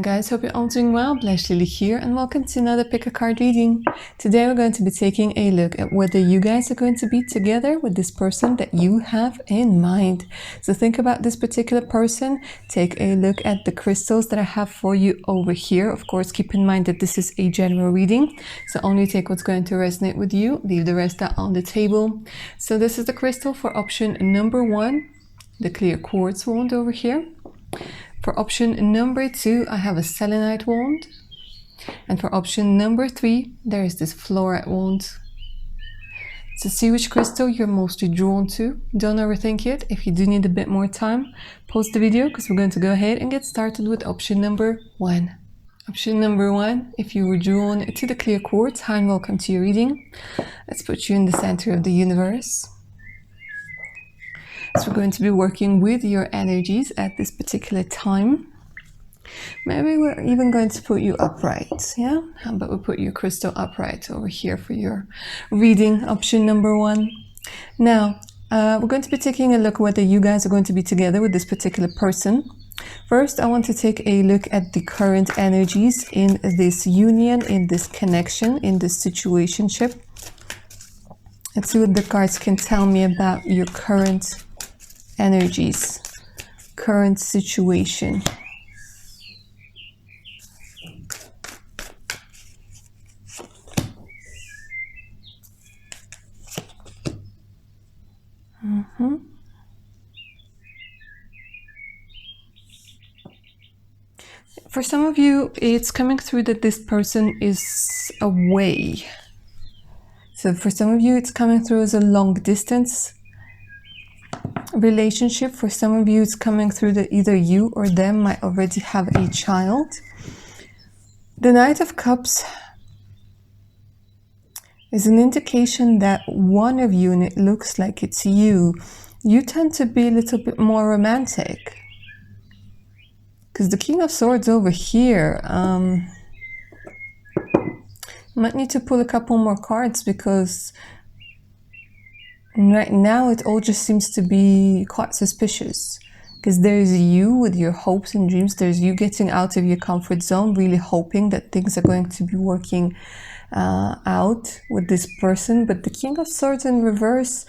guys, hope you're all doing well. Blessed Lily here and welcome to another pick a card reading. Today we're going to be taking a look at whether you guys are going to be together with this person that you have in mind. So think about this particular person, take a look at the crystals that I have for you over here. Of course, keep in mind that this is a general reading, so only take what's going to resonate with you, leave the rest out on the table. So this is the crystal for option number 1, the clear quartz wand over here. For option number 2, I have a selenite wand. And for option number 3, there is this fluorite wand. So see which crystal you're mostly drawn to. Don't overthink it. If you do need a bit more time, pause the video because we're going to go ahead and get started with option number 1. Option number 1, if you were drawn to the clear quartz, hi and welcome to your reading. Let's put you in the center of the universe. So we're going to be working with your energies at this particular time. Maybe we're even going to put you upright, yeah? How about we put your crystal upright over here for your reading, option number 1. Now, we're going to be taking a look whether you guys are going to be together with this particular person. First, I want to take a look at the current energies in this union, in this connection, in this situationship. Let's see what the cards can tell me about your current energies, current situation. For some of you, it's coming through that this person is away. So for some of you, it's coming through as a long distance relationship. For some of you, it's coming through that either you or them might already have a child. The Knight of Cups is an indication that one of you, and it looks like it's you, you tend to be a little bit more romantic. Because the King of Swords over here, might need to pull a couple more cards because right now it all just seems to be quite suspicious. Because there's you with your hopes and dreams, there's you getting out of your comfort zone, really hoping that things are going to be working out with this person. But the King of Swords in reverse,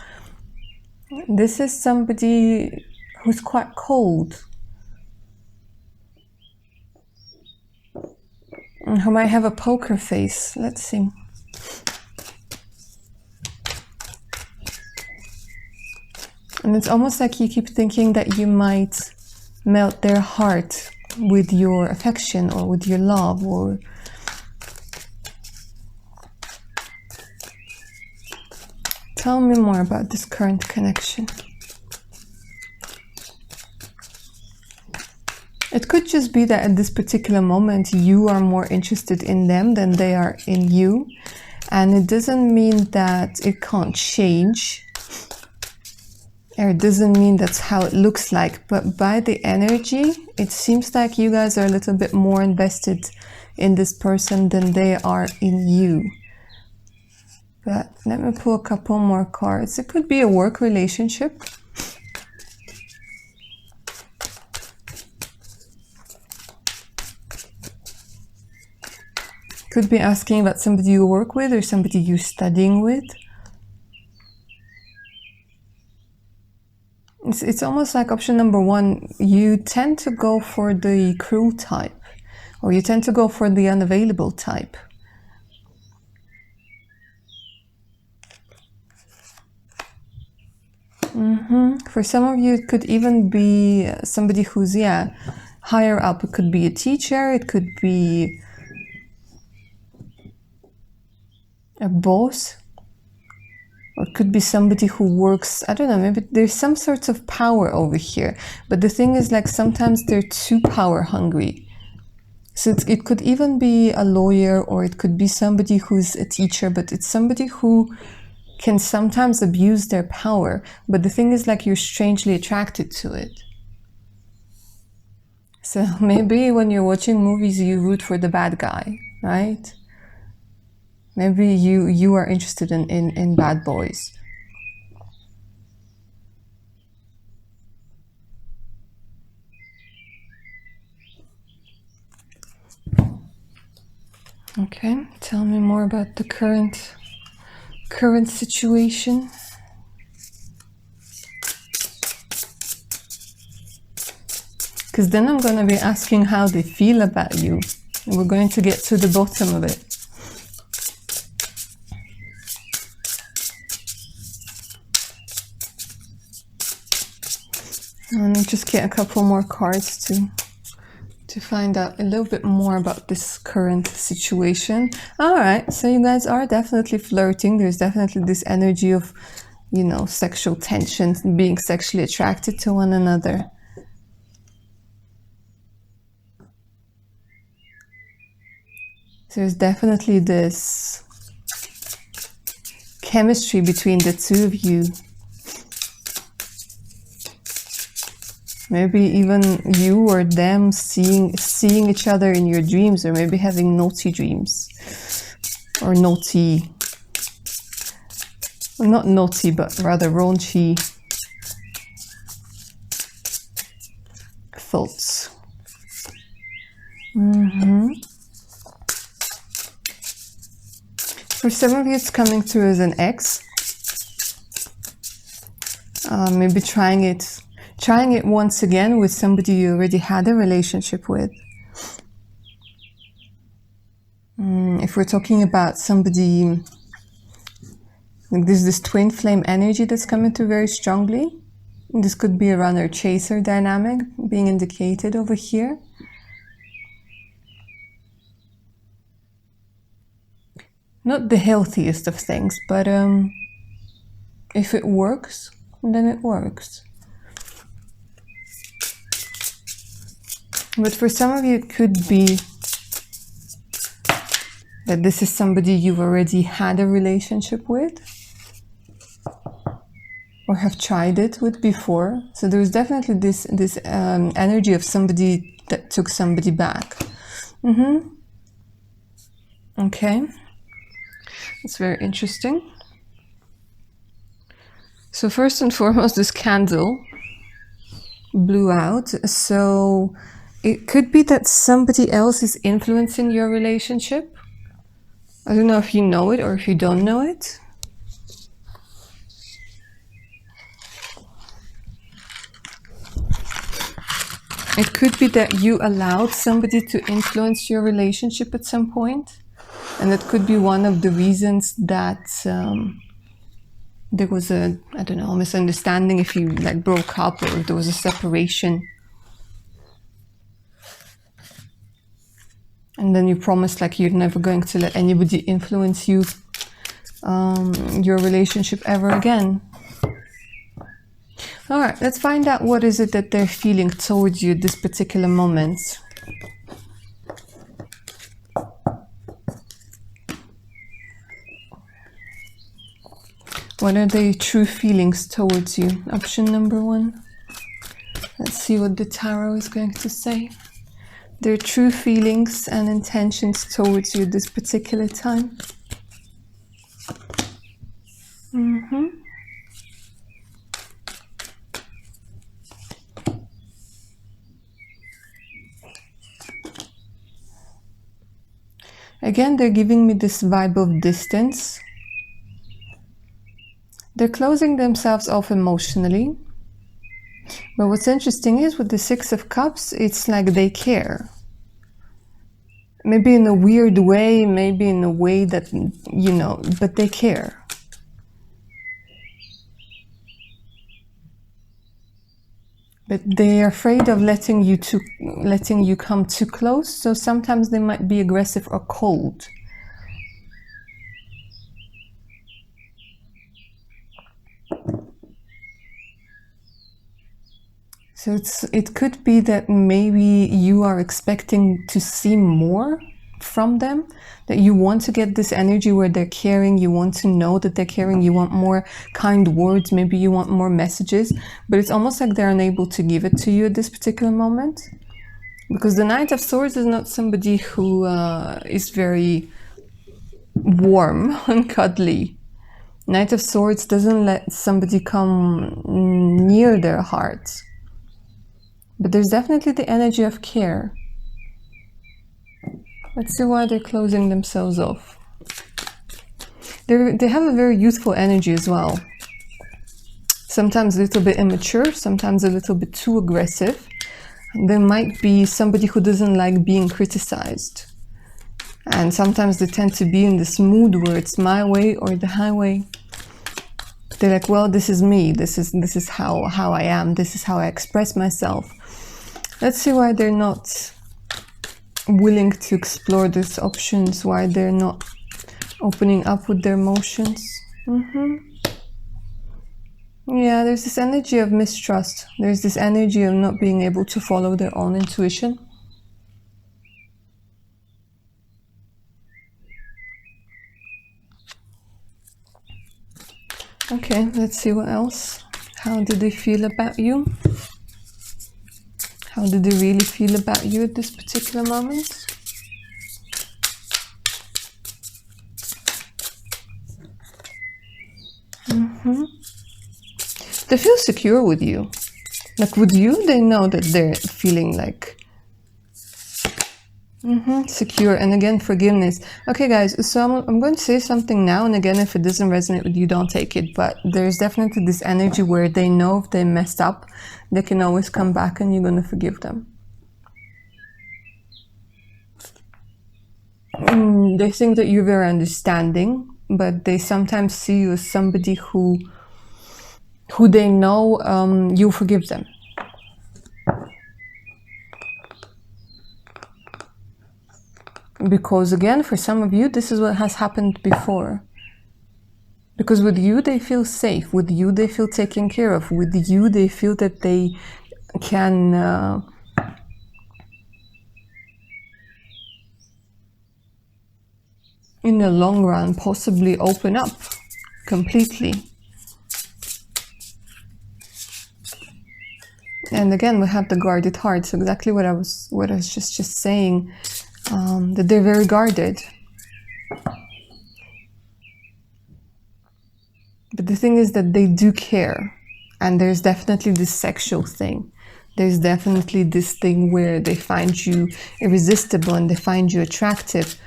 this is somebody who's quite cold, who might have a poker face. Let's see. And it's almost like you keep thinking that you might melt their heart with your affection or with your love, or tell me more about this current connection. It could just be that at this particular moment you are more interested in them than they are in you, and it doesn't mean that it can't change, or it doesn't mean that's how it looks like, but by the energy it seems like you guys are a little bit more invested in this person than they are in you. But let me pull a couple more cards. It could be a work relationship. Could be asking about somebody you work with or somebody you're studying with. It's almost like option number 1, you tend to go for the cruel type, or you tend to go for the unavailable type. For some of you, it could even be somebody who's, higher up. It could be a teacher, it could be a boss, or it could be somebody who works, I don't know, maybe there's some sorts of power over here. But the thing is, like, sometimes they're too power hungry. So it could even be a lawyer, or it could be somebody who's a teacher, but it's somebody who can sometimes abuse their power. But the thing is, like, you're strangely attracted to it. So maybe when you're watching movies, you root for the bad guy, right? Maybe you are interested in bad boys. Okay, tell me more about the current situation. Because then I'm going to be asking how they feel about you. And we're going to get to the bottom of it. And I'll just get a couple more cards to find out a little bit more about this current situation. All right, so you guys are definitely flirting. There's definitely this energy of, you know, sexual tension, being sexually attracted to one another. There's definitely this chemistry between the two of you. Maybe even you or them seeing each other in your dreams, or maybe having naughty dreams. Or naughty, well, not naughty, but rather raunchy thoughts. For some of you, it's coming through as an ex. Maybe trying it once again with somebody you already had a relationship with. If we're talking about somebody, like there's this twin flame energy that's coming through very strongly. This could be a runner-chaser dynamic being indicated over here. Not the healthiest of things, but if it works, then it works. But for some of you, it could be that this is somebody you've already had a relationship with or have tried it with before. So there's definitely this energy of somebody that took somebody back. Okay. It's very interesting. So first and foremost, this candle blew out. So it could be that somebody else is influencing your relationship. I don't know if you know it or if you don't know it. It could be that you allowed somebody to influence your relationship at some point. And that could be one of the reasons that there was a, I don't know, misunderstanding, if you like broke up or if there was a separation. And then you promised like you're never going to let anybody influence you, your relationship ever again. All right, let's find out what is it that they're feeling towards you at this particular moment. What are their true feelings towards you? Option number 1. Let's see what the tarot is going to say. Their true feelings and intentions towards you this particular time. Again, they're giving me this vibe of distance. They're closing themselves off emotionally. But what's interesting is with the Six of Cups, it's like they care. Maybe in a weird way, maybe in a way that, you know, but they care. But they're afraid of letting you come too close, so sometimes they might be aggressive or cold. So it could be that maybe you are expecting to see more from them, that you want to get this energy where they're caring, you want to know that they're caring, you want more kind words, maybe you want more messages, but it's almost like they're unable to give it to you at this particular moment. Because the Knight of Swords is not somebody who is very warm and cuddly. Knight of Swords doesn't let somebody come near their heart. But there's definitely the energy of care. Let's see why they're closing themselves off. They have a very youthful energy as well. Sometimes a little bit immature, sometimes a little bit too aggressive. There might be somebody who doesn't like being criticized. And sometimes they tend to be in this mood where it's my way or the highway. They're like, well, this is me. This is how I am. This is how I express myself. Let's see why they're not willing to explore these options, why they're not opening up with their emotions. Yeah, there's this energy of mistrust. There's this energy of not being able to follow their own intuition. Okay, let's see what else. How do they feel about you? How do they really feel about you at this particular moment? They feel secure with you. Like with you, they know that they're feeling like secure. And again, forgiveness. Okay, guys, so I'm going to say something now, and again, if it doesn't resonate with you, don't take it. But there's definitely this energy where they know if they messed up, they can always come back and you're going to forgive them. They think that you're very understanding, but they sometimes see you as somebody who they know you forgive them. Because again, for some of you, this is what has happened before. Because with you, they feel safe. With you, they feel taken care of. With you, they feel that they can in the long run, possibly open up completely. And again, we have the guarded heart. So exactly what I was just saying, that they're very guarded. But the thing is that they do care. And there's definitely this sexual thing. There's definitely this thing where they find you irresistible and they find you attractive.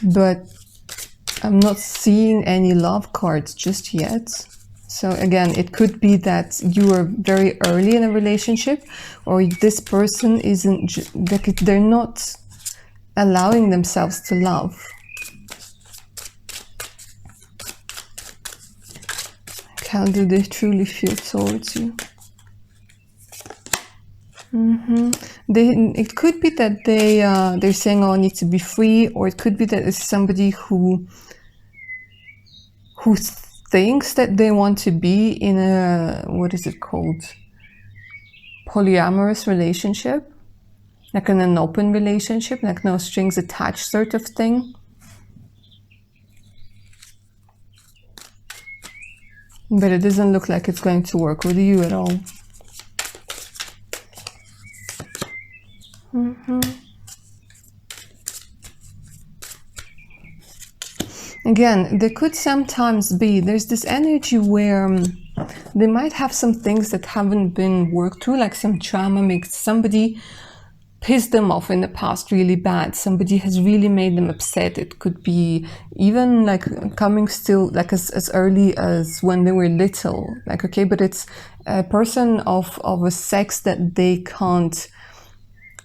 But I'm not seeing any love cards just yet. So again, it could be that you are very early in a relationship, or this person they're not allowing themselves to love. How do they truly feel towards you? It could be that they're saying, oh, I need to be free, or it could be that it's somebody who thinks that they want to be in a, what is it called? Polyamorous relationship, like in an open relationship, like no strings attached sort of thing. But it doesn't look like it's going to work with you at all. Again, there could sometimes be, there's this energy where they might have some things that haven't been worked through, like some trauma, makes somebody pissed them off in the past really bad. Somebody has really made them upset. It could be even like coming still like as early as when they were little. Like, okay, but it's a person of a sex that they can't,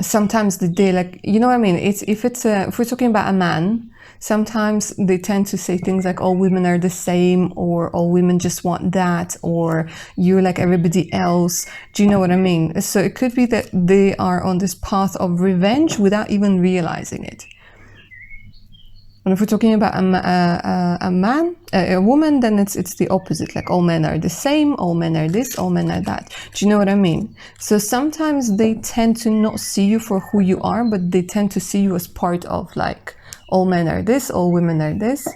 sometimes they like, you know what I mean? If we're talking about a man, sometimes they tend to say things like all women are the same, or all women just want that, or you're like everybody else. Do you know what I mean? So it could be that they are on this path of revenge without even realizing it. And if we're talking about a woman, then it's the opposite. Like all men are the same, all men are this, all men are that. Do you know what I mean? So sometimes they tend to not see you for who you are, but they tend to see you as part of like, all men are this, all women are this.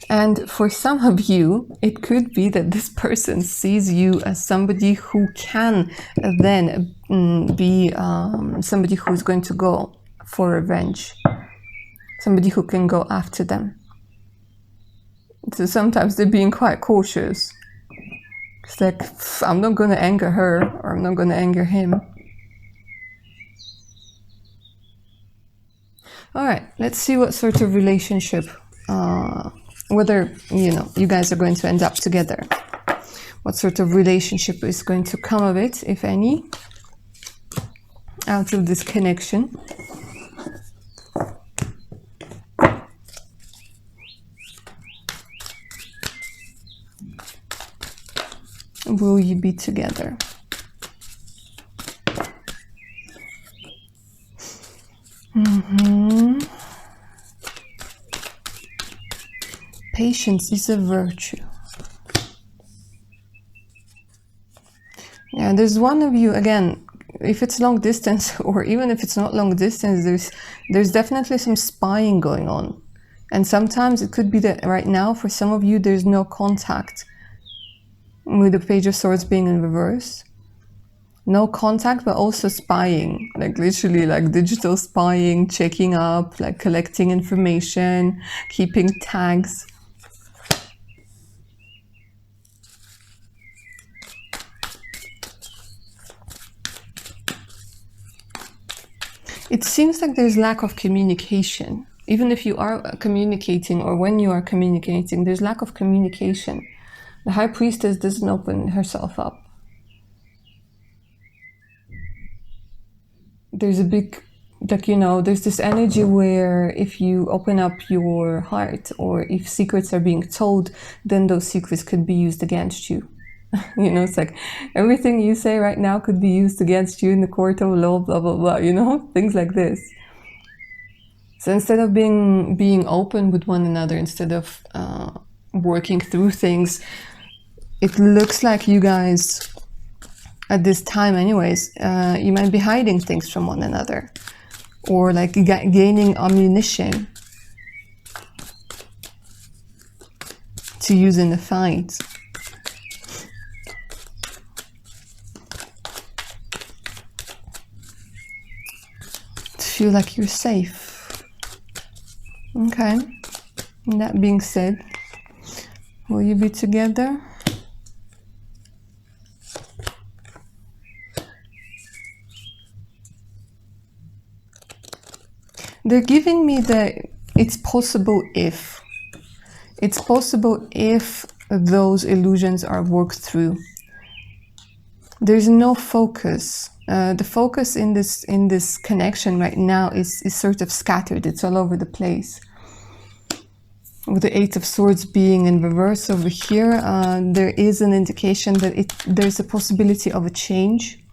And for some of you, it could be that this person sees you as somebody who can then be somebody who's going to go for revenge. Somebody who can go after them. So sometimes they're being quite cautious. It's like, I'm not going to anger her, or I'm not going to anger him. All right, let's see what sort of relationship, whether, you know, you guys are going to end up together. What sort of relationship is going to come of it, if any, out of this connection. Will you be together? Patience is a virtue. Yeah, there's one of you, again, if it's long distance, or even if it's not long distance, there's definitely some spying going on. And sometimes it could be that right now, for some of you, there's no contact, with the Page of Swords being in reverse. No contact, but also spying, like literally like digital spying, checking up, like collecting information, keeping tags. It seems like there's lack of communication. Even if you are communicating, or when you are communicating, there's lack of communication. The High Priestess doesn't open herself up. There's a big, like, you know, there's this energy where if you open up your heart, or if secrets are being told, then those secrets could be used against you. You know, it's like everything you say right now could be used against you in the court of law, blah, blah, blah, you know, things like this. So instead of being open with one another, instead of working through things, it looks like you guys, at this time anyways, you might be hiding things from one another, or like gaining ammunition to use in the fight. Feel like you're safe. Okay. And that being said, will you be together? They're giving me the it's possible if. It's possible if those illusions are worked through. There's no focus. The focus in this connection right now is sort of scattered. It's all over the place. With the Eight of Swords being in reverse over here, there is an indication that there's a possibility of a change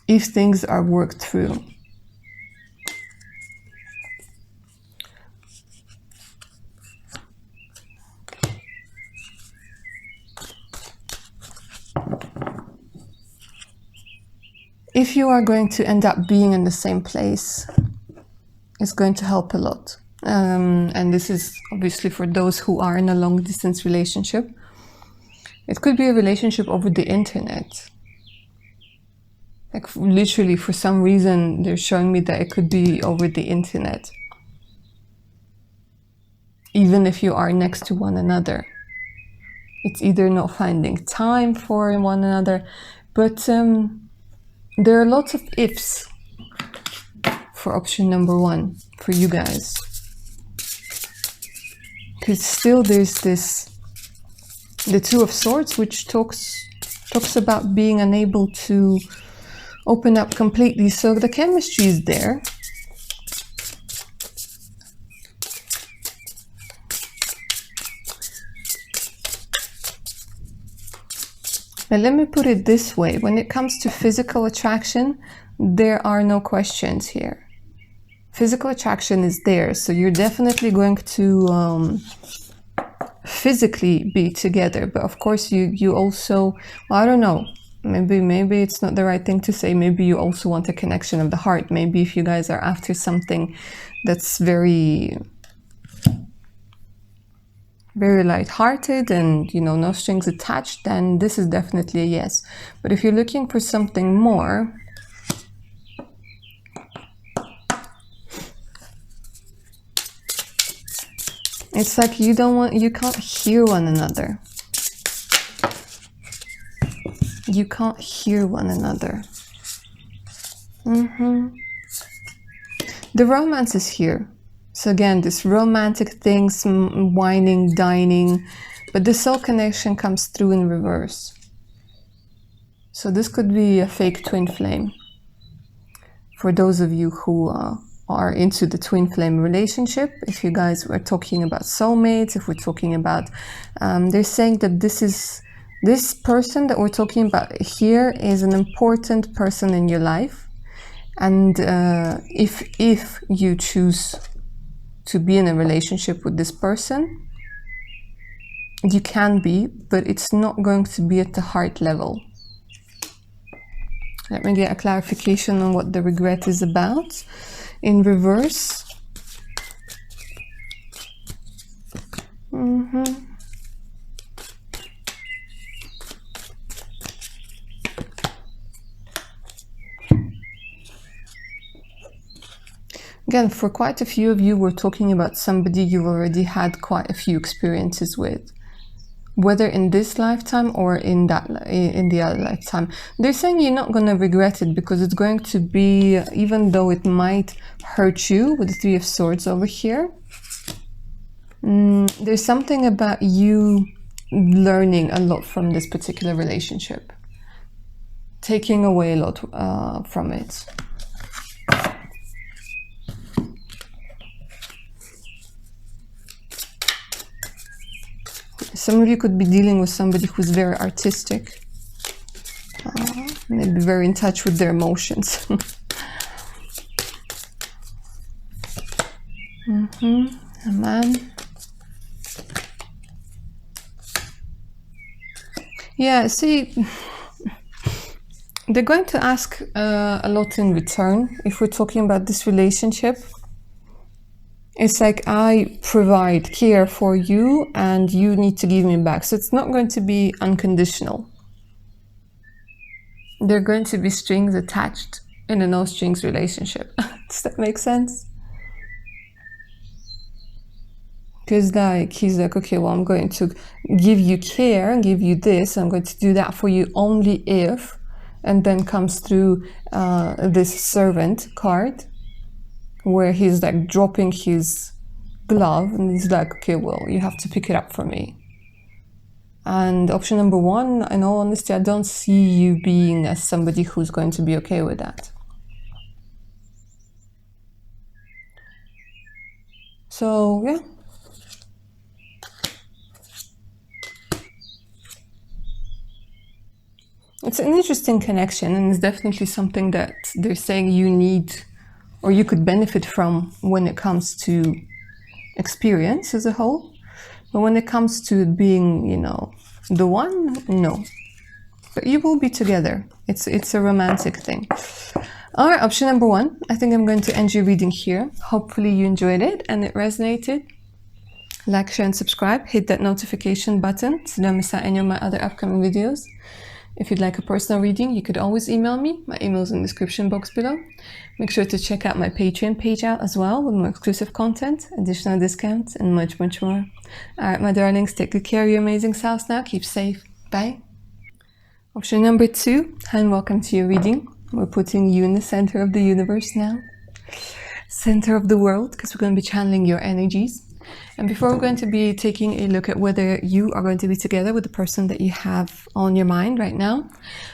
if things are worked through. If you are going to end up being in the same place, it's going to help a lot. And this is obviously for those who are in a long distance relationship. It could be a relationship over the internet. Like literally for some reason, they're showing me that it could be over the internet. Even if you are next to one another. It's either not finding time for one another, but there are lots of ifs for option number one for you guys. Because still there's the Two of Swords, which talks about being unable to open up completely. So the chemistry is there. Now let me put it this way. When it comes to physical attraction, there are no questions here. Physical attraction is there, so you're definitely going to physically be together. But of course, you also, well, I don't know, maybe it's not the right thing to say. Maybe you also want a connection of the heart. Maybe if you guys are after something that's very light-hearted and, you know, no strings attached, then this is definitely a yes. But if you're looking for something more, it's like you can't hear one another. You can't hear one another. The romance is here. So again, this romantic things, whining, dining, but the soul connection comes through in reverse. So this could be a fake twin flame. For those of you who are into the twin flame relationship, if you guys were talking about soulmates, if we're talking about, they're saying that this person that we're talking about here is an important person in your life. And if you choose to be in a relationship with this person, you can be, but it's not going to be at the heart level. Let me get a clarification on what the regret is about. In reverse. Again, for quite a few of you, we're talking about somebody you've already had quite a few experiences with, whether in this lifetime or in the other lifetime. They're saying you're not going to regret it because it's going to be, even though it might hurt you with the Three of Swords over here, there's something about you learning a lot from this particular relationship, taking away a lot from it. Some of you could be dealing with somebody who's very artistic, maybe very in touch with their emotions. A man. Yeah, see, they're going to ask a lot in return if we're talking about this relationship. It's like I provide care for you and you need to give me back. So it's not going to be unconditional. There are going to be strings attached in a no strings relationship. Does that make sense? Because he's like, okay, well, I'm going to give you care and give you this. I'm going to do that for you only if, and then comes through this servant card, where he's like dropping his glove and he's like, okay, well, you have to pick it up for me. And option number one, in all honesty, I don't see you being as somebody who's going to be okay with that. So, yeah. It's an interesting connection, and it's definitely something that they're saying you need or you could benefit from when it comes to experience as a whole. But when it comes to being, you know, the one, no. But you will be together. It's a romantic thing. All right, option number one. I think I'm going to end your reading here. Hopefully you enjoyed it and it resonated. Like, share, and subscribe. Hit that notification button so don't miss out any of my other upcoming videos. If you'd like a personal reading, you could always email me. My email is in the description box below. Make sure to check out my Patreon page out as well with more exclusive content, additional discounts, and much, much more. All right, my darlings, take good care of your amazing selves now. Keep safe. Bye. Option number two, and welcome to your reading. We're putting you in the center of the universe now. Center of the world, because we're going to be channeling your energies. And before we're going to be taking a look at whether you are going to be together with the person that you have on your mind right now,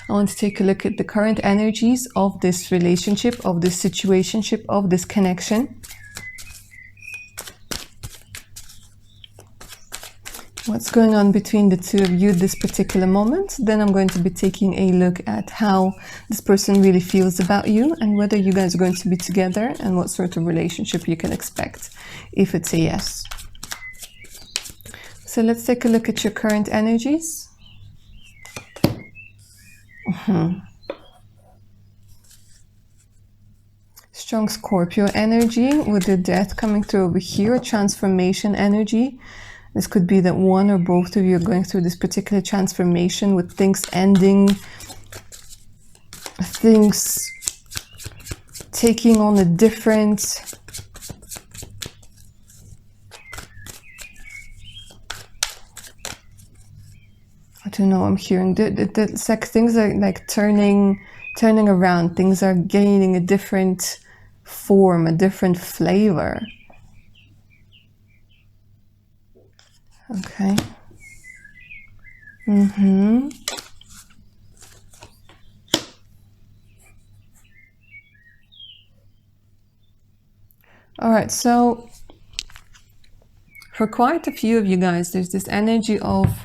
I want to take a look at the current energies of this relationship, of this situationship, of this connection. What's going on between the two of you at this particular moment? Then I'm going to be taking a look at how this person really feels about you and whether you guys are going to be together and what sort of relationship you can expect if it's a yes. So let's take a look at your current energies. Strong Scorpio energy with the death coming through over here, transformation energy. This could be that one or both of you are going through this particular transformation with things ending, things taking on a different don't know, I'm hearing it's like things are like turning around. Things are gaining a different form, a different flavor. Okay. All right, so for quite a few of you guys, there's this energy of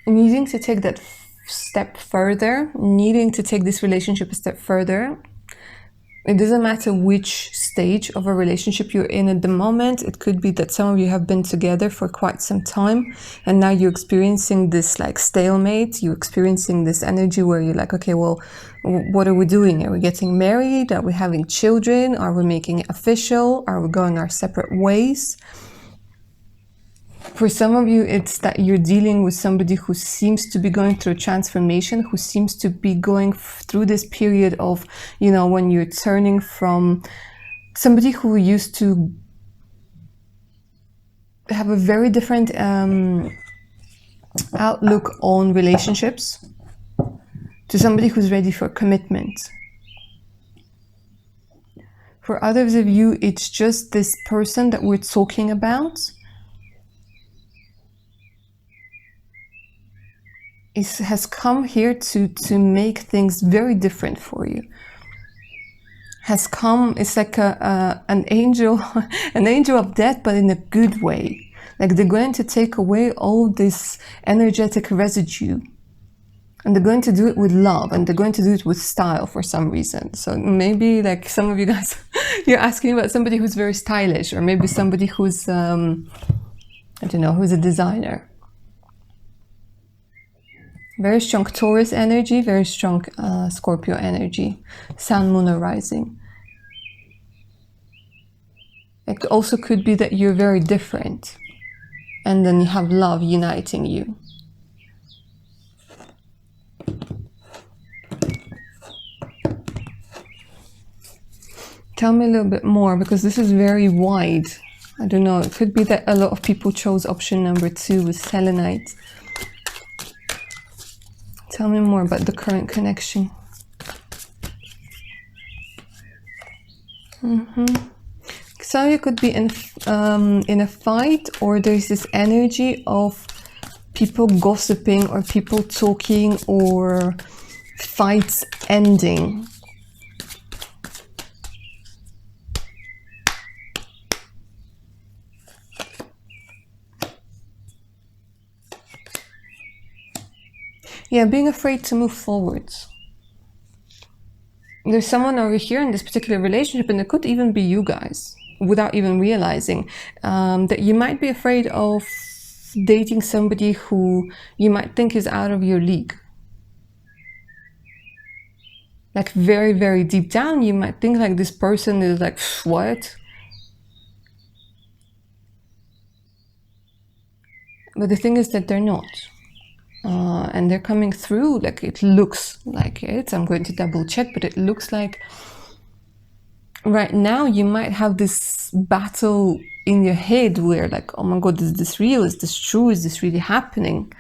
needing to take that step further, needing to take this relationship a step further. It doesn't matter which stage of a relationship you're in at the moment. It could be that some of you have been together for quite some time and now you're experiencing this like stalemate. You're experiencing this energy where you're like, okay, well, what are we doing? Are we getting married? Are we having children? Are we making it official? Are we going our separate ways? For some of you, it's that you're dealing with somebody who seems to be going through a transformation, who seems to be going through this period of, you know, when you're turning from somebody who used to have a very different outlook on relationships to somebody who's ready for commitment. For others of you, it's just this person that we're talking about has come here to make things very different for you. Has come, it's like an angel, an angel of death, but in a good way. Like they're going to take away all this energetic residue. And they're going to do it with love, and they're going to do it with style for some reason. So maybe like some of you guys, you're asking about somebody who's very stylish, or maybe somebody who's, I don't know, who's a designer. Very strong Taurus energy, very strong Scorpio energy, Sun, Moon, or Rising. It also could be that you're very different, and then you have love uniting you. Tell me a little bit more, because this is very wide. I don't know, it could be that a lot of people chose option number 2 with selenite. Tell me more about the current connection. So you could be in a fight, or there's this energy of people gossiping or people talking or fights ending. Yeah, being afraid to move forwards. There's someone over here in this particular relationship, and it could even be you guys, without even realizing, that you might be afraid of dating somebody who you might think is out of your league. Like very, very deep down, you might think like this person is like, what? But the thing is that they're not. And they're coming through, like it looks like it. I'm going to double check, but it looks like right now you might have this battle in your head where like, oh my God, is this real? Is this true? Is this really happening?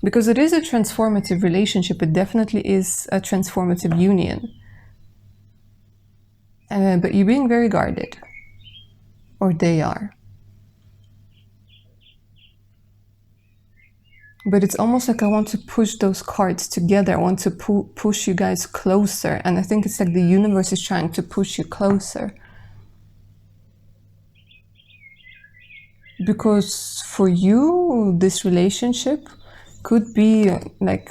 Because it is a transformative relationship. It definitely is a transformative union. But you're being very guarded, or they are. But it's almost like I want to push those cards together. I want to push you guys closer. And I think it's like the universe is trying to push you closer. Because for you, this relationship could be like,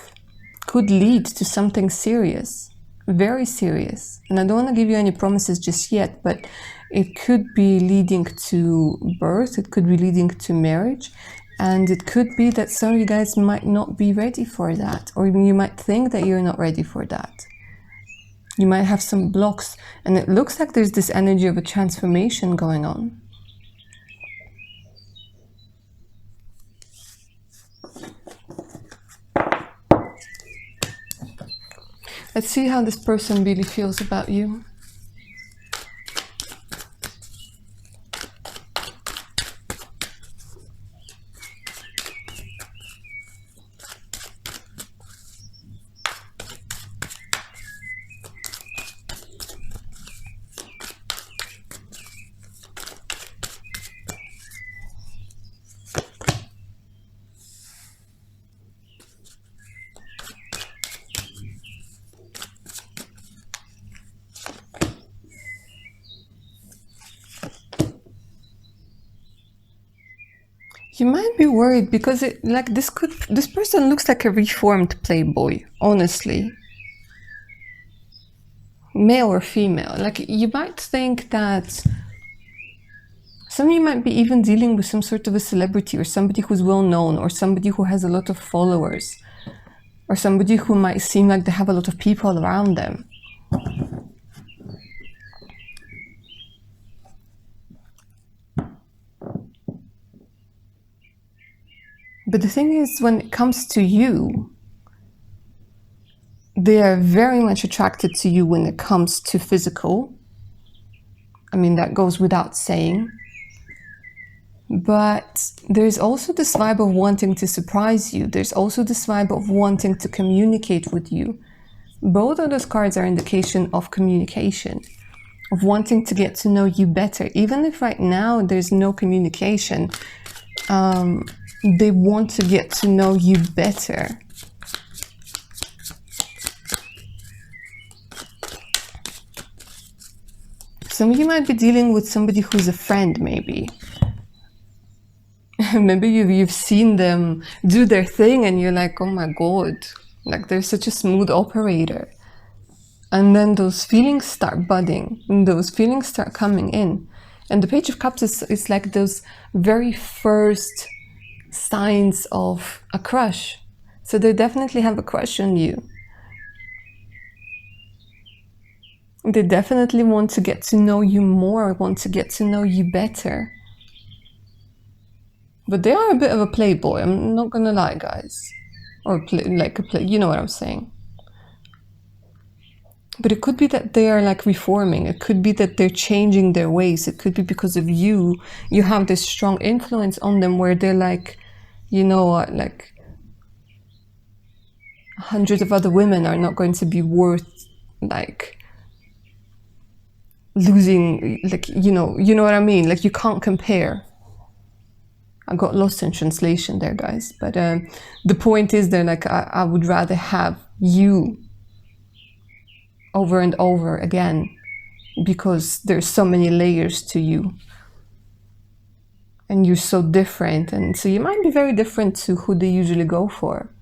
could lead to something serious, very serious. And I don't want to give you any promises just yet, but it could be leading to birth. It could be leading to marriage. And it could be that some of you guys might not be ready for that, or you might think that you're not ready for that. You might have some blocks, and it looks like there's this energy of a transformation going on. Let's see how this person really feels about you. You might be worried because this person looks like a reformed playboy, honestly. Male or female. Like, you might think that some of you might be even dealing with some sort of a celebrity, or somebody who's well known, or somebody who has a lot of followers, or somebody who might seem like they have a lot of people around them. But the thing is, when it comes to you, they are very much attracted to you when it comes to physical. I mean, that goes without saying. But there's also this vibe of wanting to surprise you. There's also this vibe of wanting to communicate with you. Both of those cards are indication of communication, of wanting to get to know you better. Even if right now there's no communication, they want to get to know you better. Some of you might be dealing with somebody who's a friend, maybe. Maybe you've seen them do their thing and you're like, oh my God, like they're such a smooth operator. And then those feelings start budding, and those feelings start coming in. And the Page of Cups is like those very first signs of a crush. So they definitely have a crush on you. They definitely want to get to know you more, want to get to know you better. But they are a bit of a playboy, I'm not gonna lie, guys. Or you know what I'm saying. But it could be that they are like reforming. It could be that they're changing their ways. It could be because of you. You have this strong influence on them where they're like, you know what, like hundreds of other women are not going to be worth like losing, like, you know what I mean? Like, you can't compare. I got lost in translation there, guys. But the point is, they're like, I would rather have you over and over again because there's so many layers to you. And you're so different. And so you might be very different to who they usually go for.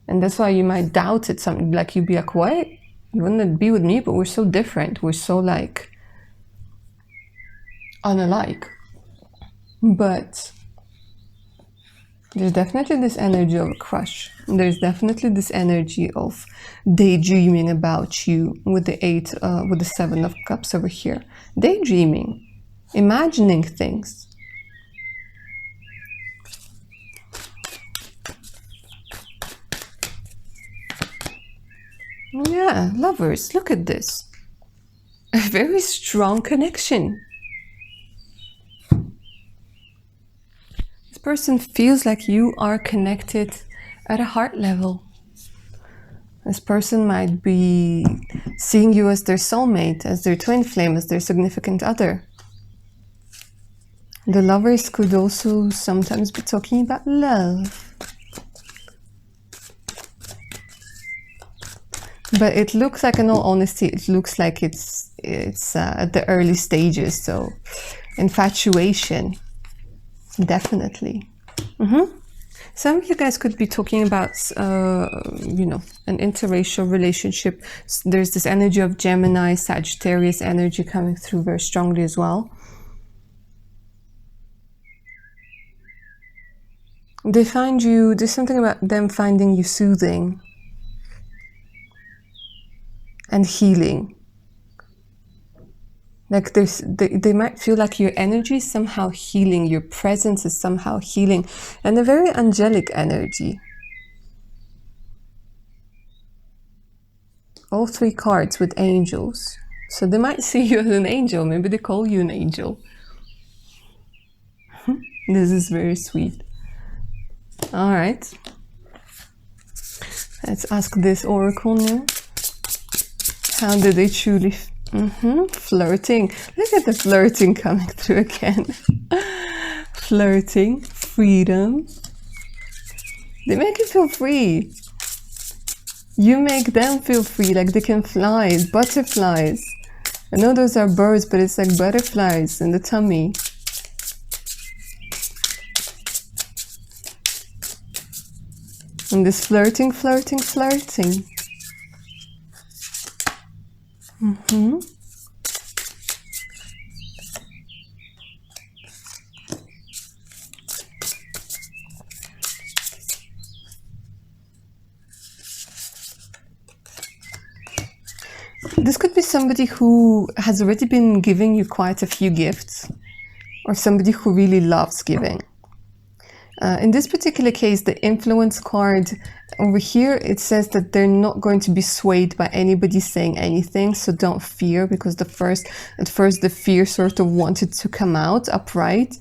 And that's why you might doubt it. Something like, you'd be like, what? You wouldn't be with me, but we're so different. We're so like unalike. But there's definitely this energy of a crush. There's definitely this energy of daydreaming about you with the Seven of Cups over here. Daydreaming, imagining things. Yeah, lovers, look at this. A very strong connection. This person feels like you are connected at a heart level. This person might be seeing you as their soulmate, as their twin flame, as their significant other. The lovers could also sometimes be talking about love. But it looks like, in all honesty, it looks like it's at the early stages. So infatuation, definitely. Some of you guys could be talking about, you know, an interracial relationship. There's this energy of Gemini, Sagittarius energy coming through very strongly as well. They find you, there's something about them finding you soothing and healing. Like they might feel like your energy is somehow healing, your presence is somehow healing, and a very angelic energy. All three cards with angels. So they might see you as an angel, maybe they call you an angel. This is very sweet. All right. Let's ask this oracle now. How do they truly... Flirting. Look at the flirting coming through again. Flirting, freedom. They make you feel free. You make them feel free, like they can fly, butterflies. I know those are birds, but it's like butterflies in the tummy. And this flirting, flirting, flirting. This could be somebody who has already been giving you quite a few gifts, or somebody who really loves giving. In this particular case, the influence card over here, it says that they're not going to be swayed by anybody saying anything, so don't fear, because at first the fear sort of wanted to come out upright.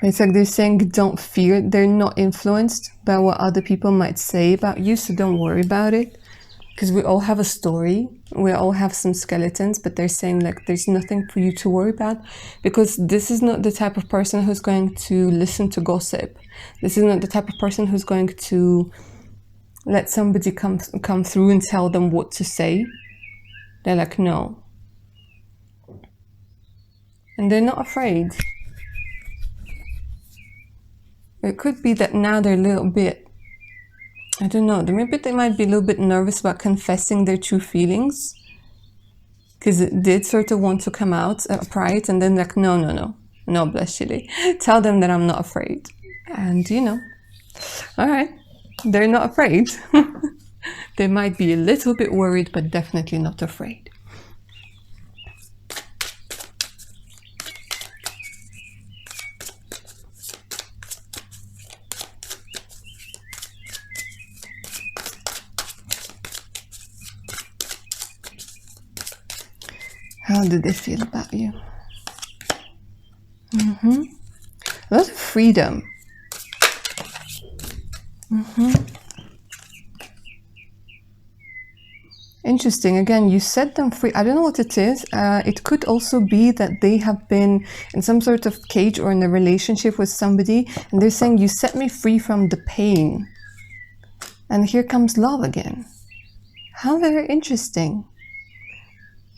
It's like they're saying don't fear. They're not influenced by what other people might say about you, so don't worry about it. Because we all have a story, we all have some skeletons, but they're saying like there's nothing for you to worry about, because this is not the type of person who's going to listen to gossip. This is not the type of person who's going to let somebody come through and tell them what to say. They're like, no. And they're not afraid. It could be that now they're a little bit, I don't know, maybe they might be a little bit nervous about confessing their true feelings, because it did sort of want to come out upright, and then like, no, bless you. Tell them that I'm not afraid. And you know, all right, they're not afraid. They might be a little bit worried, but definitely not afraid. How do they feel about you? A lot of freedom. Interesting. Again, you set them free. I don't know what it is. It could also be that they have been in some sort of cage or in a relationship with somebody, and they're saying, you set me free from the pain. And here comes love again. How very interesting.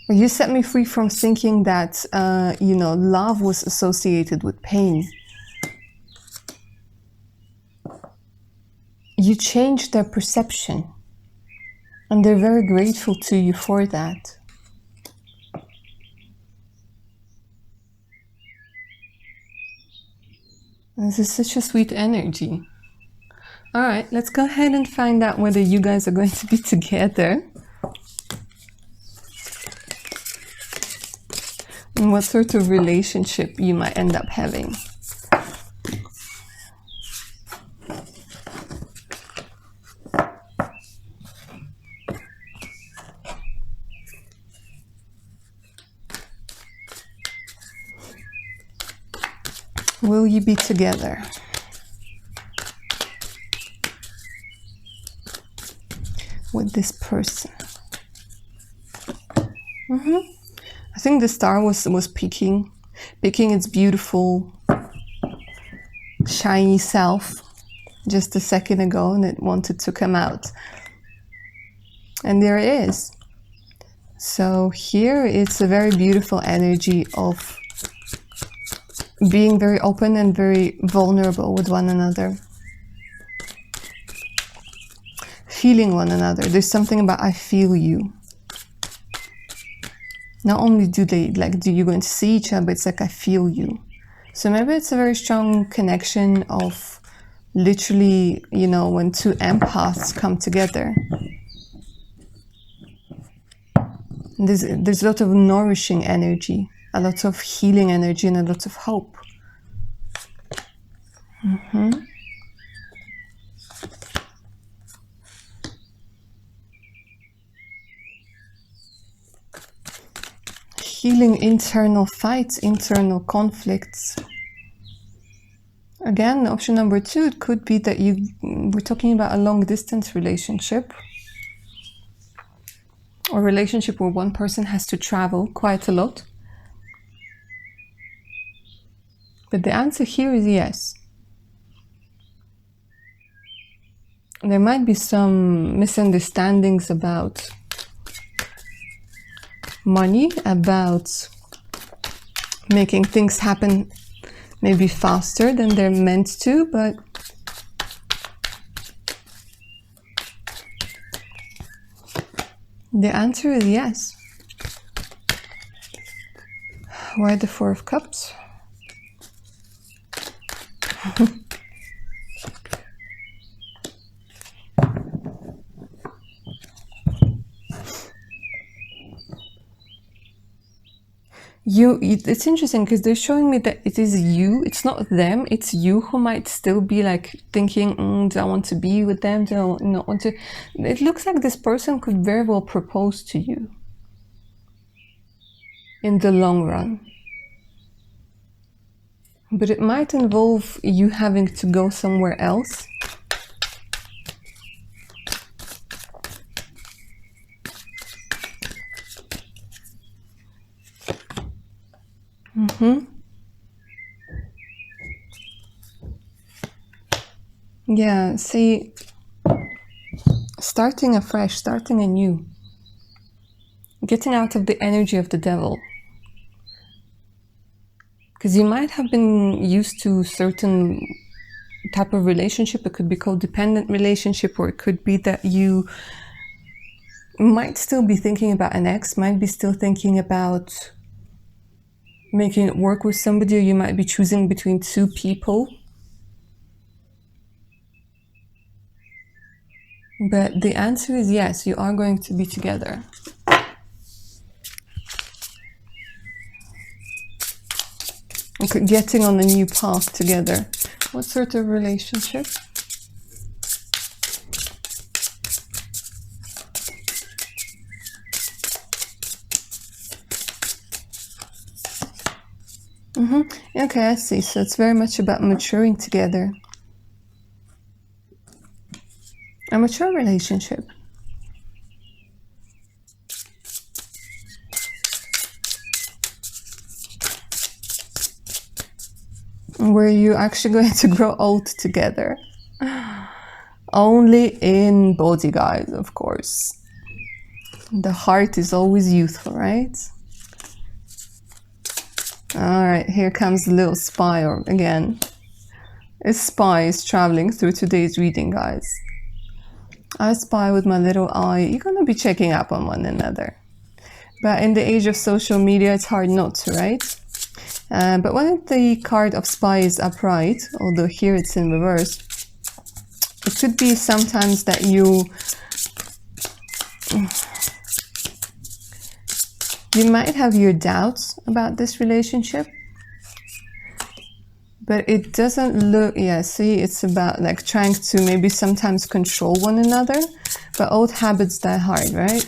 You set me free from thinking that, you know, love was associated with pain. You changed their perception, and they're very grateful to you for that. This is such a sweet energy. All right, let's go ahead and find out whether you guys are going to be together. And what sort of relationship you might end up having. Will you be together? With this person? I think the star was peeking its beautiful, shiny self just a second ago, and it wanted to come out. And there it is. So here it's a very beautiful energy of being very open and very vulnerable with one another. Feeling one another. There's something about I feel you. Not only do you going to see each other, but it's like I feel you. So maybe it's a very strong connection of literally, you know, when two empaths come together. There's a lot of nourishing energy, a lot of healing energy, and a lot of hope. Healing internal fights, internal conflicts. Again, option number 2, it could be that we're talking about a long distance relationship, or a relationship where one person has to travel quite a lot. But the answer here is yes. There might be some misunderstandings about money, about making things happen maybe faster than they're meant to, but the answer is yes. Why the Four of Cups? It's interesting because they're showing me that it is you, it's not them, it's you who might still be like thinking, do I want to be with them, do I not want to? It looks like this person could very well propose to you in the long run, but it might involve you having to go somewhere else. Yeah, see, starting afresh, starting anew, getting out of the energy of the devil. Because you might have been used to certain type of relationship. It could be codependent relationship, or it could be that you might still be thinking about an ex, might be still thinking about making it work with somebody, or you might be choosing between two people. But the answer is yes, you are going to be together. Getting on a new path together. What sort of relationship? Okay, I see. So it's very much about maturing together. A mature relationship. Where you're actually going to grow old together. Only in body, guys, of course. The heart is always youthful, right? Alright, here comes the little spy again. A spy is traveling through today's reading, guys. I spy with my little eye. You're going to be checking up on one another. But in the age of social media, it's hard not to, right? But when the card of spy is upright, although here it's in reverse, it could be sometimes that you might have your doubts about this relationship, but it doesn't look, yeah, see, it's about like trying to maybe sometimes control one another, but old habits die hard, right?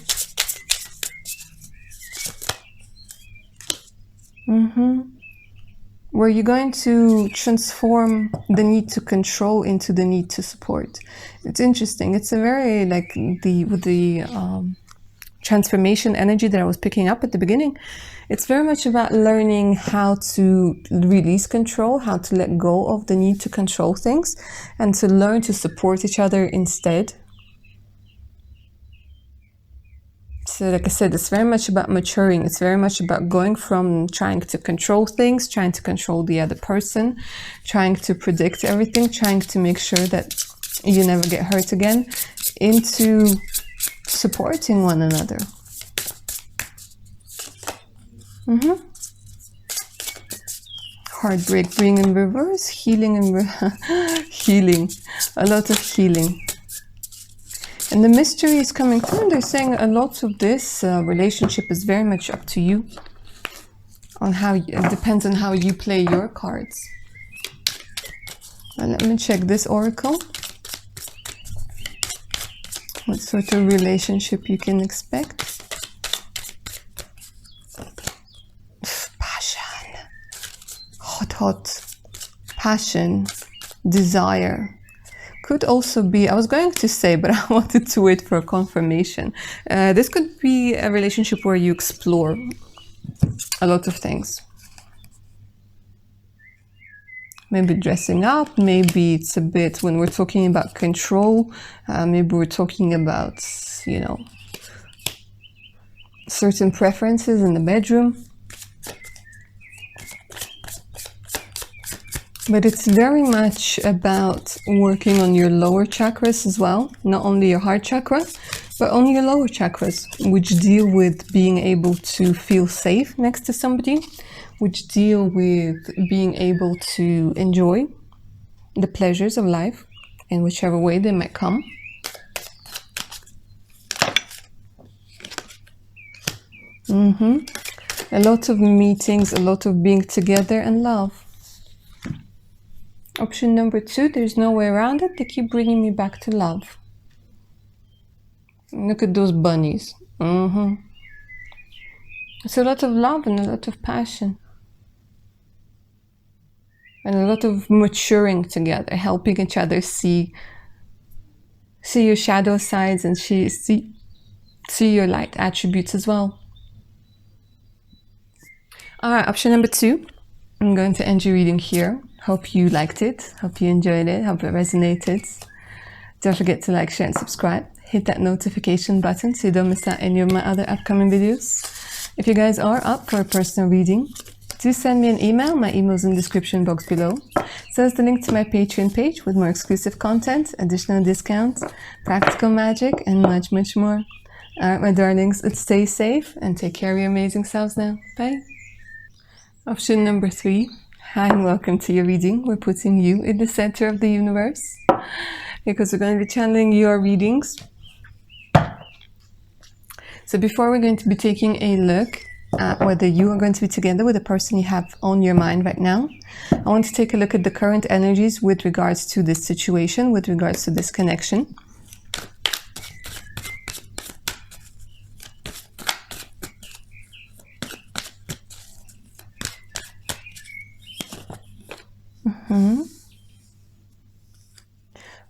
Where you're going to transform the need to control into the need to support. It's interesting. It's a very like with the transformation energy that I was picking up at the beginning. It's very much about learning how to release control, how to let go of the need to control things, and to learn to support each other instead. So like I said, it's very much about maturing. It's very much about going from trying to control things, trying to control the other person, trying to predict everything, trying to make sure that you never get hurt again, into supporting one another. Heartbreak being in reverse, healing healing, a lot of healing. And the mystery is coming through, and they're saying a lot of this relationship is very much up to you. On how it depends on how you play your cards. Let me check this oracle. What sort of relationship you can expect? Passion. Hot. Passion. Desire. Could also be, I was going to say, but I wanted to wait for a confirmation. This could be a relationship where you explore a lot of things. Maybe dressing up, maybe it's a bit, when we're talking about control, maybe we're talking about, you know, certain preferences in the bedroom. But it's very much about working on your lower chakras as well, not only your heart chakra, but on your lower chakras, which deal with being able to feel safe next to somebody, which deal with being able to enjoy the pleasures of life in whichever way they might come. A lot of meetings, a lot of being together and love. Option number 2, there's no way around it. They keep bringing me back to love. Look at those bunnies. It's a lot of love and a lot of passion. And a lot of maturing together, helping each other see your shadow sides and see your light attributes as well. Alright, option number 2. I'm going to end your reading here. Hope you liked it. Hope you enjoyed it. Hope it resonated. Don't forget to like, share, and subscribe. Hit that notification button so you don't miss out any of my other upcoming videos. If you guys are up for a personal reading, do send me an email. My email is in the description box below. So there's the link to my Patreon page with more exclusive content, additional discounts, practical magic, and much, much more. Alright, my darlings, stay safe and take care of your amazing selves now. Bye. Option number 3. Hi and welcome to your reading. We're putting you in the center of the universe because we're going to be channeling your readings. So before we're going to be taking a look at whether you are going to be together with the person you have on your mind right now, I want to take a look at the current energies with regards to this situation, with regards to this connection.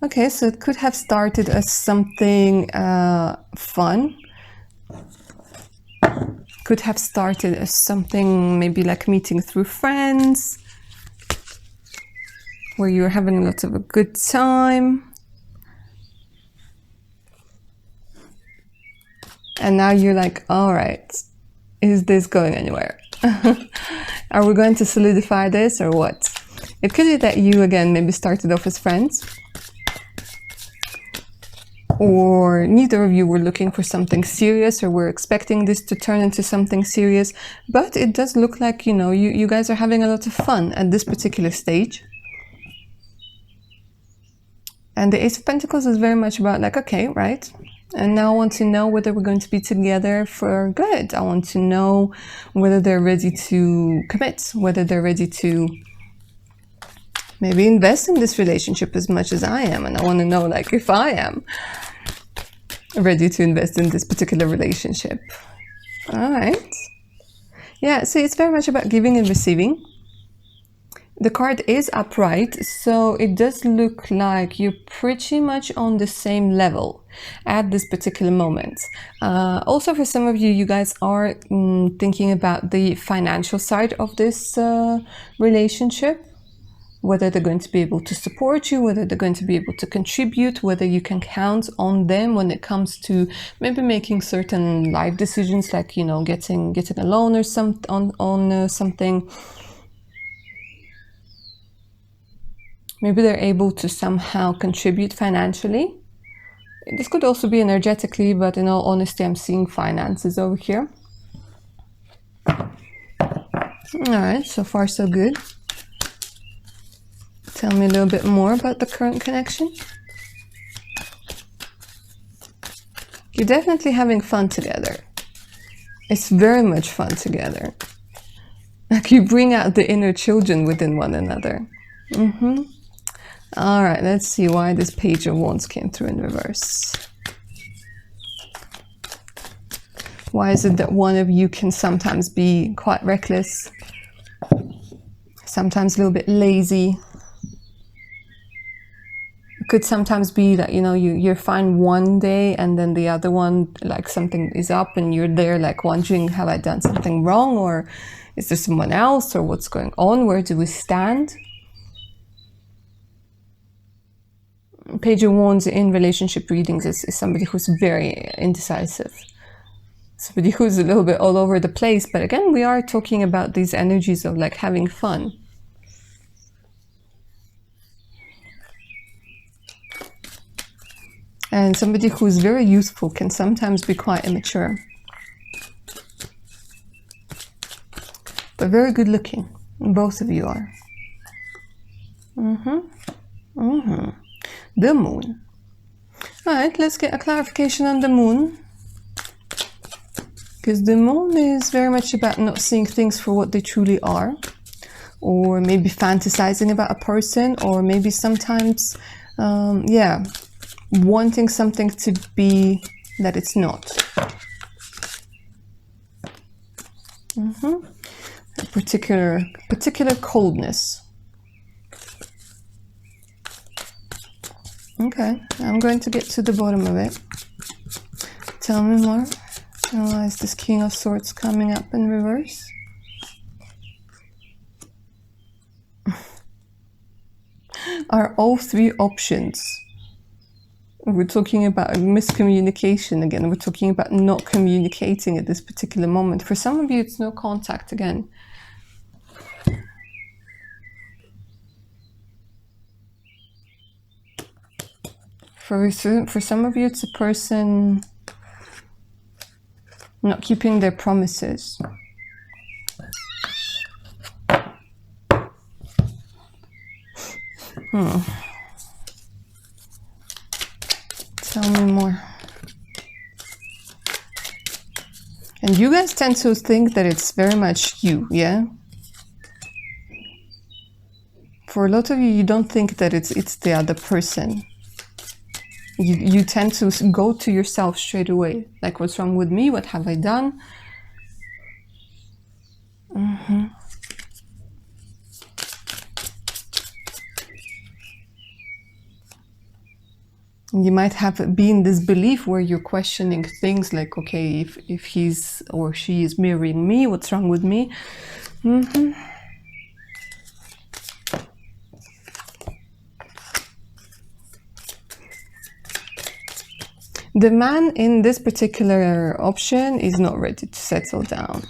Okay, so it could have started as something fun. Could have started as something maybe like meeting through friends, where you're having lots of a good time. And now you're like, all right, is this going anywhere? Are we going to solidify this or what? It could be that you, again, maybe started off as friends, or neither of you were looking for something serious or were expecting this to turn into something serious, but it does look like, you know, you guys are having a lot of fun at this particular stage. And the Ace of Pentacles is very much about like, okay, right, and now I want to know whether we're going to be together for good. I want to know whether they're ready to commit, whether they're ready to maybe invest in this relationship as much as I am. And I want to know, like, if I am ready to invest in this particular relationship. All right. Yeah, so it's very much about giving and receiving. The card is upright, so it does look like you're pretty much on the same level at this particular moment. Also, for some of you, you guys are thinking about the financial side of this relationship. Whether they're going to be able to support you, whether they're going to be able to contribute, whether you can count on them when it comes to maybe making certain life decisions, like, you know, getting a loan or something. Maybe they're able to somehow contribute financially. This could also be energetically, but in all honesty, I'm seeing finances over here. All right, so far so good. Tell me a little bit more about the current connection. You're definitely having fun together. It's very much fun together. Like, you bring out the inner children within one another. All right, let's see why this Page of Wands came through in reverse. Why is it that one of you can sometimes be quite reckless, sometimes a little bit lazy? Could sometimes be that, you know, you're fine one day and then the other one, like, something is up and you're there like wondering, have I done something wrong, or is there someone else, or what's going on, where do we stand? Page of Wands in relationship readings is somebody who's very indecisive, somebody who's a little bit all over the place. But again, we are talking about these energies of like having fun. And somebody who is very youthful can sometimes be quite immature. But very good looking. Both of you are. The moon. Alright, let's get a clarification on the moon. Because the moon is very much about not seeing things for what they truly are. Or maybe fantasizing about a person. Or maybe sometimes, wanting something to be that it's not. A particular coldness. Okay, I'm going to get to the bottom of it. Tell me more. Analyze this King of Swords coming up in reverse. Are all three options? We're talking about miscommunication again. We're talking about not communicating at this particular moment. For some of you, it's no contact again. For some of you, it's a person not keeping their promises. Tell me more. And you guys tend to think that it's very much you, yeah? For a lot of you, you don't think that it's the other person. You tend to go to yourself straight away. Like, what's wrong with me? What have I done? You might have been this belief where you're questioning things like, okay, if he's or she is mirroring me, what's wrong with me? The man in this particular option is not ready to settle down.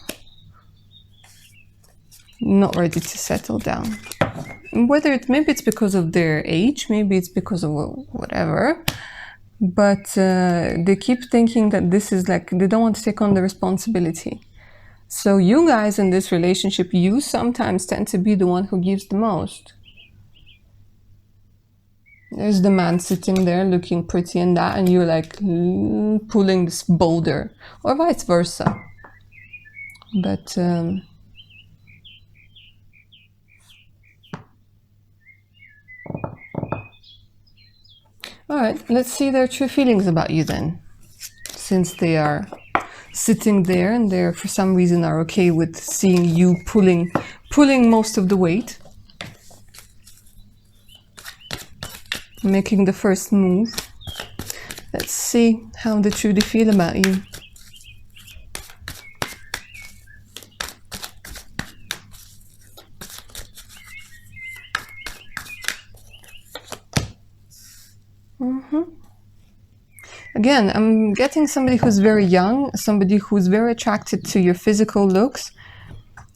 Not ready to settle down. Whether maybe it's because of their age, maybe it's because of whatever, but they keep thinking that this is like, they don't want to take on the responsibility. So you guys in this relationship, you sometimes tend to be the one who gives the most. There's the man sitting there looking pretty and that, and you're like pulling this boulder, or vice versa. But all right, let's see their true feelings about you then, since they are sitting there and they for some reason are okay with seeing you pulling most of the weight, making the first move. Let's see how they truly feel about you. Again, I'm getting somebody who's very young, somebody who's very attracted to your physical looks,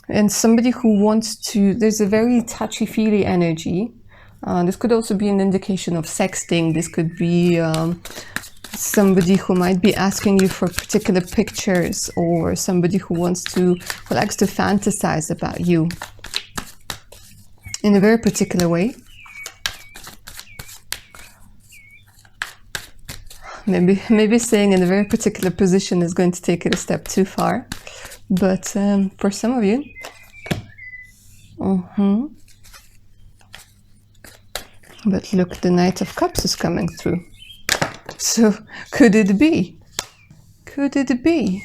and somebody who wants to, there's a very touchy-feely energy. This could also be an indication of sexting. This could be somebody who might be asking you for particular pictures, or somebody who likes to fantasize about you in a very particular way. Maybe saying in a very particular position is going to take it a step too far, but for some of you, but look, the Knight of Cups is coming through. So could it be? Could it be?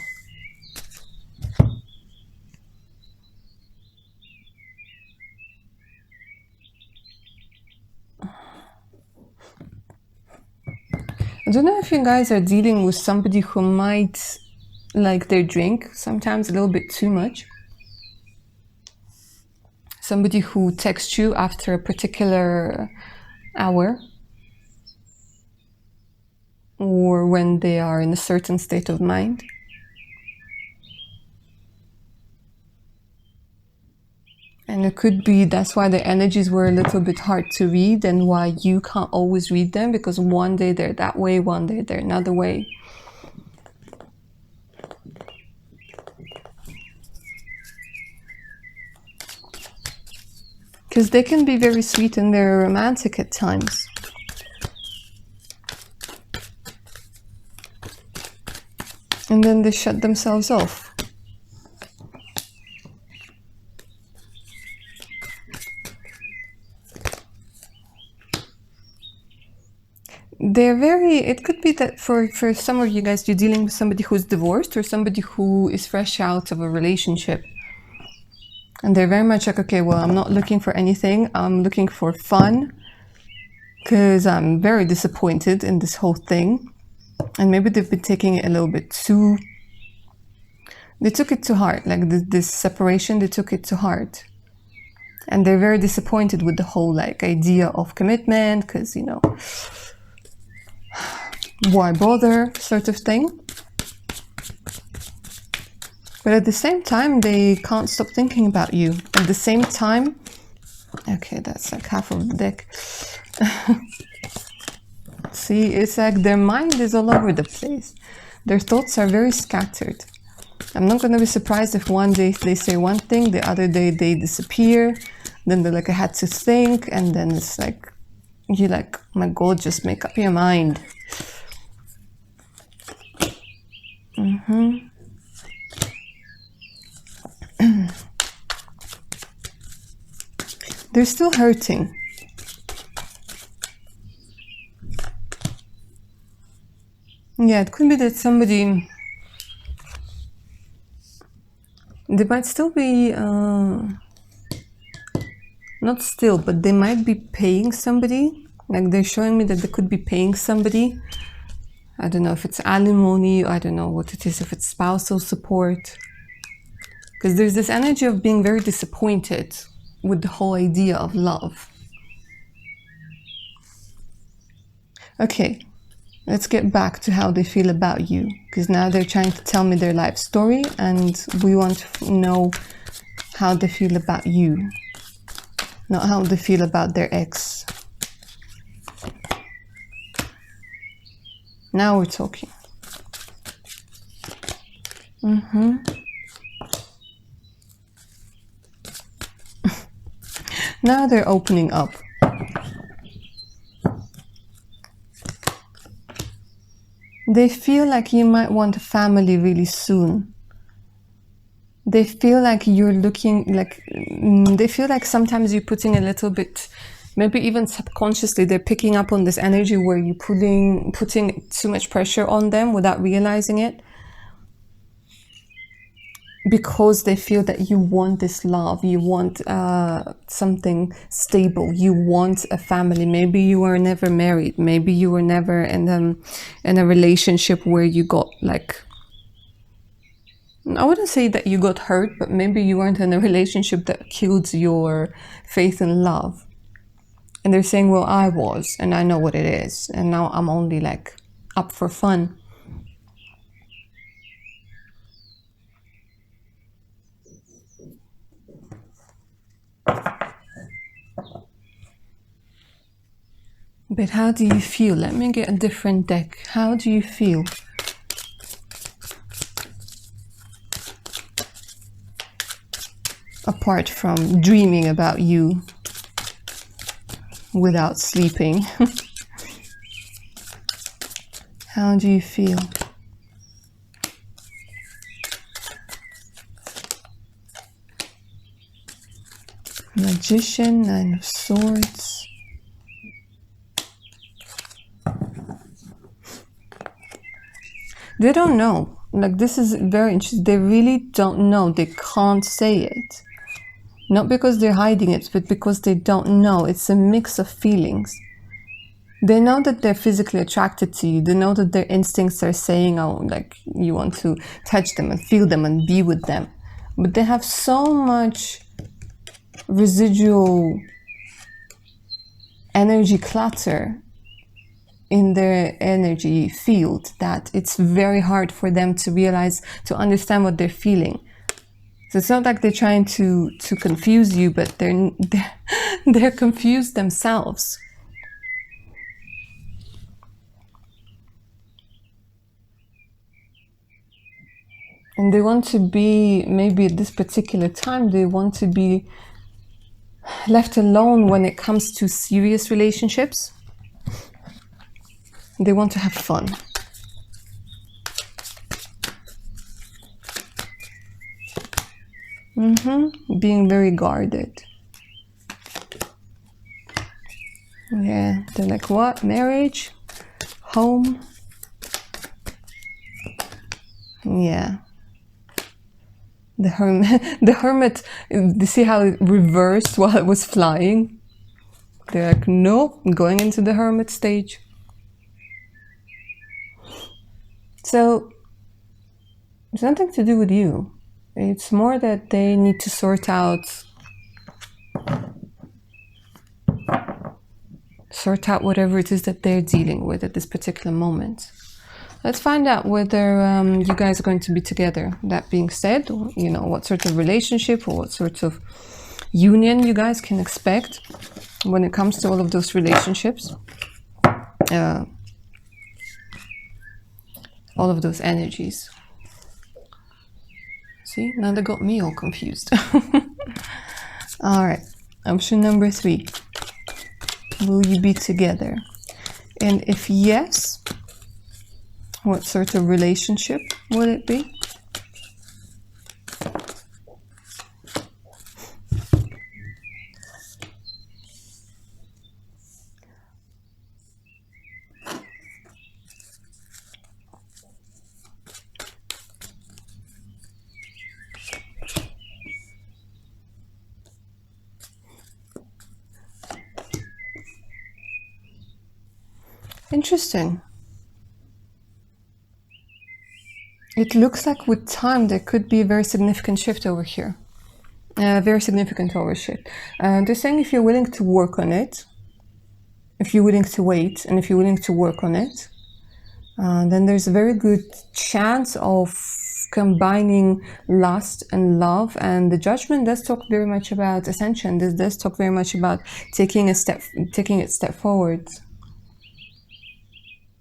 I don't know if you guys are dealing with somebody who might like their drink sometimes a little bit too much. Somebody who texts you after a particular hour, or when they are in a certain state of mind. And And it could be that's why the energies were a little bit hard to read, and why you can't always read them, because one day they're that way, one day they're another way. Because they can be very sweet and very romantic at times. And then they shut themselves off. They're very, it could be that for some of you guys, you're dealing with somebody who's divorced or somebody who is fresh out of a relationship. And they're very much like, okay, well, I'm not looking for anything. I'm looking for fun because I'm very disappointed in this whole thing. And maybe they've been taking it a little bit too, they took it to heart. Like this separation, they took it to heart. And they're very disappointed with the whole like idea of commitment because, you know, why bother sort of thing. But at the same time, they can't stop thinking about you. At the same time, okay, that's like half of the deck. See, it's like their mind is all over the place. Their thoughts are very scattered. I'm not going to be surprised if one day they say one thing, the other day they disappear. Then they're like, I had to think. And then it's like, you're like, oh my God, just make up your mind. They're still hurting. Yeah, it could be that somebody, they might still be, not still, but they might be paying somebody. Like they're showing me that they could be paying somebody. I don't know if it's alimony, I don't know what it is, if it's spousal support. Because there's this energy of being very disappointed with the whole idea of love. Okay, let's get back to how they feel about you. Because now they're trying to tell me their life story and we want to know how they feel about you. Not how they feel about their ex. Now we're talking. Now they're opening up. They feel like you might want a family really soon. They feel like you're looking like, they feel like sometimes you're putting a little bit, maybe even subconsciously, they're picking up on this energy where you're putting too much pressure on them without realizing it. Because they feel that you want this love, you want something stable, you want a family. Maybe you were never married, maybe you were never in a relationship where you got like, I wouldn't say that you got hurt, but maybe you weren't in a relationship that killed your faith in love. And they're saying, well, I was, and I know what it is, and now I'm only like up for fun. But how do you feel? Let me get a different deck. How do you feel? Apart from dreaming about you without sleeping. How do you feel? Magician, Nine of Swords. They don't know. Like, this is very interesting. They really don't know. They can't say it. Not because they're hiding it, but because they don't know. It's a mix of feelings. They know that they're physically attracted to you. They know that their instincts are saying, oh, like, you want to touch them and feel them and be with them. But they have so much residual energy clutter in their energy field that it's very hard for them to realize, to understand what they're feeling. So it's not like they're trying to confuse you, but they're confused themselves. And they want to be, maybe at this particular time, they want to be left alone when it comes to serious relationships. They want to have fun. Being very guarded. Yeah, they're like, what? Marriage? Home? Yeah. The hermit, the hermit, you see how it reversed while it was flying? They're like, nope, I'm going into the hermit stage. So, it's nothing to do with you. It's more that they need to sort out whatever it is that they're dealing with at this particular moment. Let's find out whether you guys are going to be together. That being said, you know, what sort of relationship or what sort of union you guys can expect when it comes to all of those relationships. All of those energies. See, now they got me all confused. All right, option number 3. Will you be together? And if yes, what sort of relationship will it be? Interesting. It looks like with time there could be a very significant shift over here. Very significant shift. They're saying if you're willing to work on it, if you're willing to wait, and if you're willing to work on it, then there's a very good chance of combining lust and love. And the judgment does talk very much about ascension. This does talk very much about taking it a step forward,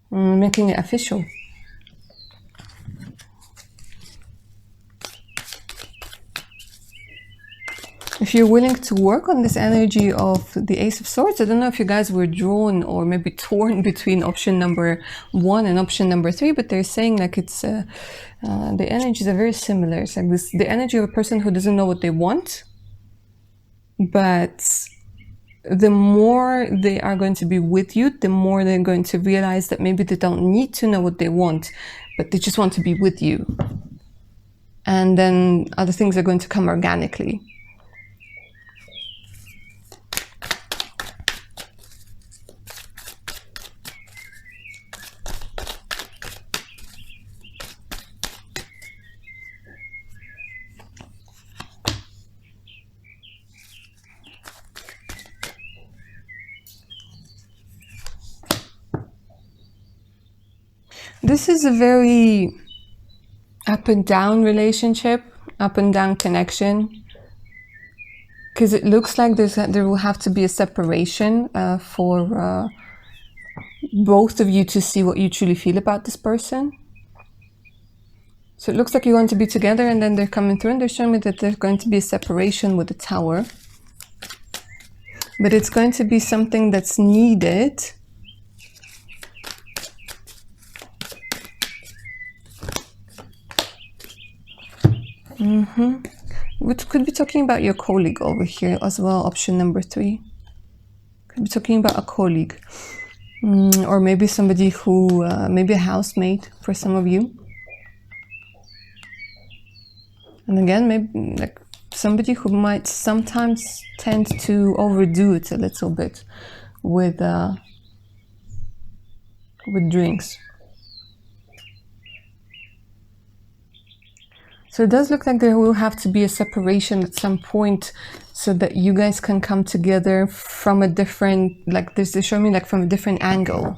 making it official. If you're willing to work on this energy of the Ace of Swords, I don't know if you guys were drawn or maybe torn between option number 1 and option number 3, but they're saying like it's the energies are very similar. It's like this, the energy of a person who doesn't know what they want, but the more they are going to be with you, the more they're going to realize that maybe they don't need to know what they want, but they just want to be with you. And then other things are going to come organically. This is a very up and down relationship, up and down connection, because it looks like there will have to be a separation for both of you to see what you truly feel about this person. So it looks like you're going to be together, and then they're coming through and they're showing me that there's going to be a separation with the Tower. But it's going to be something that's needed. Which could be talking about your colleague over here as well, option number 3. Could be talking about a colleague. Or maybe somebody who, maybe a housemate for some of you. And again, maybe like somebody who might sometimes tend to overdo it a little bit with drinks. So it does look like there will have to be a separation at some point so that you guys can come together from a different, like this, they show me like from a different angle.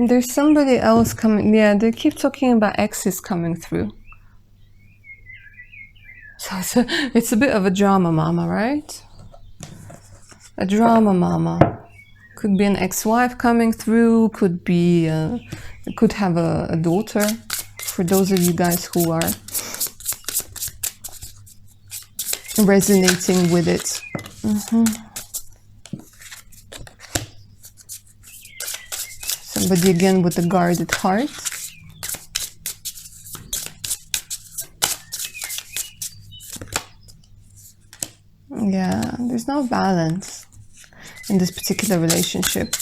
There's somebody else coming. Yeah, they keep talking about exes coming through. So it's a bit of a drama mama, right? A drama mama. Could be an ex-wife coming through, could be, could have a daughter, for those of you guys who are resonating with it. Somebody again with a guarded heart. Yeah, there's no balance in this particular relationship.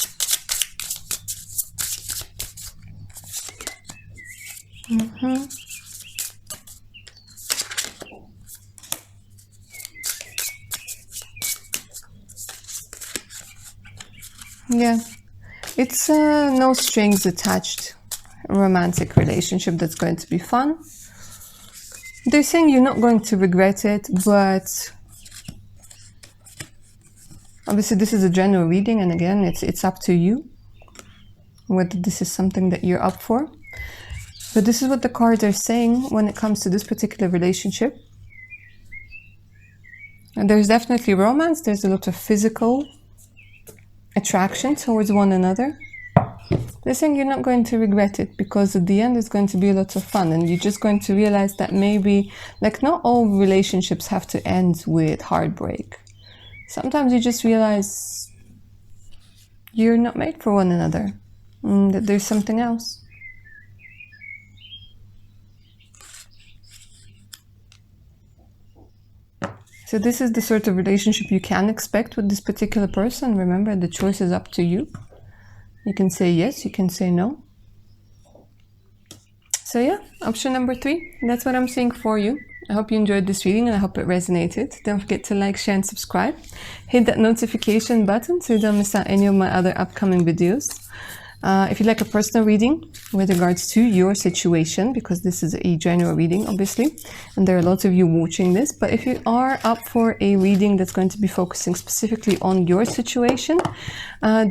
Yeah, it's no strings attached romantic relationship that's going to be fun. They're saying you're not going to regret it, but obviously this is a general reading, and again, it's up to you whether this is something that you're up for. But this is what the cards are saying when it comes to this particular relationship. And there's definitely romance. There's a lot of physical attraction towards one another. They're saying you're not going to regret it, because at the end it's going to be a lot of fun, and you're just going to realize that maybe, like, not all relationships have to end with heartbreak. Sometimes you just realize you're not made for one another, that there's something else. So this is the sort of relationship you can expect with this particular person. Remember, the choice is up to you. You can say yes, you can say no. So yeah, option number 3, that's what I'm seeing for you. I hope you enjoyed this reading and I hope it resonated. Don't forget to like, share and subscribe. Hit that notification button so you don't miss out any of my other upcoming videos. If you'd like a personal reading with regards to your situation, because this is a general reading, obviously, and there are lots of you watching this, but if you are up for a reading that's going to be focusing specifically on your situation,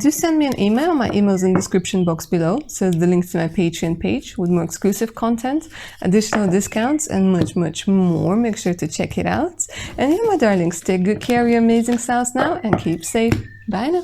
do send me an email. My email is in the description box below, so the links to my Patreon page with more exclusive content, additional discounts, and much, much more. Make sure to check it out. And yeah, my darlings, take good care of your amazing selves now and keep safe. Bye now.